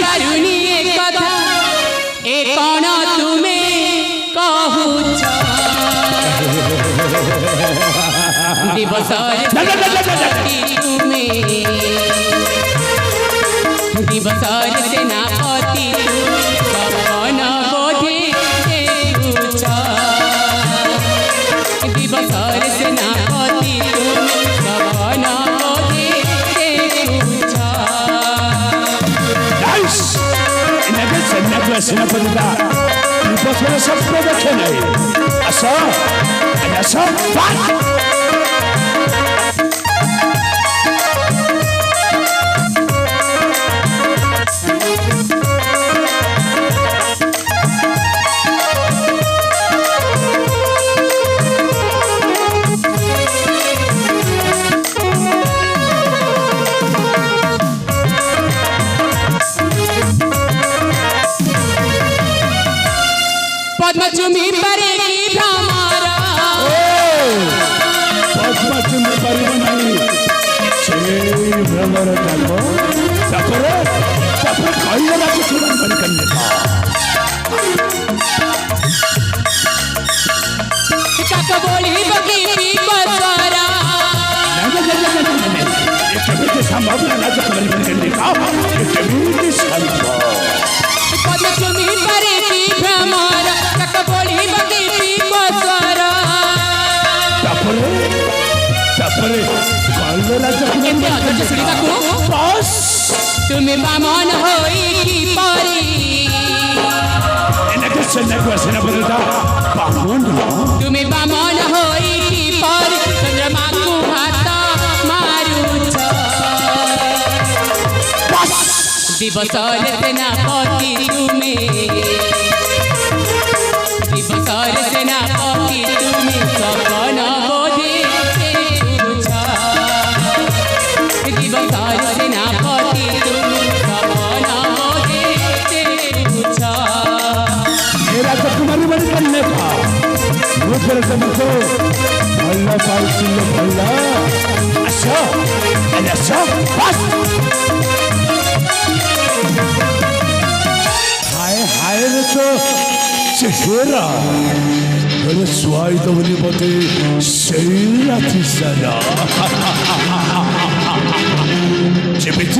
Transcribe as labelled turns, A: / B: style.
A: पारुनी एक कथा ए कौन तुम्हें कहूछ दिवसर तुम्हें दिवसर सेनापति कौन बोधे देउछ दिवसर सेनापति कौन बोधे देउछ
B: सेनापतिदा दिवसर सपना देखे नहीं आस
A: पद्मचुमी परे की भ्रमरा
B: पद्मचुमी परिव नहीं से भ्रमर जानो तपरे कहिला लागे सुमन बन करने
A: काका बोली बगी की बसरा
B: ये कभी संभव ना लागे सुमन बन करने का ये कभी संभव
A: पद्मचुमी परे की भ्रमरा काका बोली बगी की बसरा
B: तपरे कहिला लागे
A: केते अधर्य सुनी काकू
B: बस
A: तुम्हें बामन होई की परी
B: एनके सेनापतिदा बामन
A: तुम्हें बामन होई की परी चंद्रमा को हाथ मारुछ दिवसर सेनापति तुम्हें दिवसर सेनापति तुम्हें सपन बोधे देउछ दिवसर सेनापति तुम्हें सपन बोधे देउछ
B: मेरा कुमारी बन करने का रूपर तुमको भल्ला पाउसिलो भल्ला अच्छा बस हाय रे तो चेहरा अरे स्वाई तो बोली बोते सही राती सदा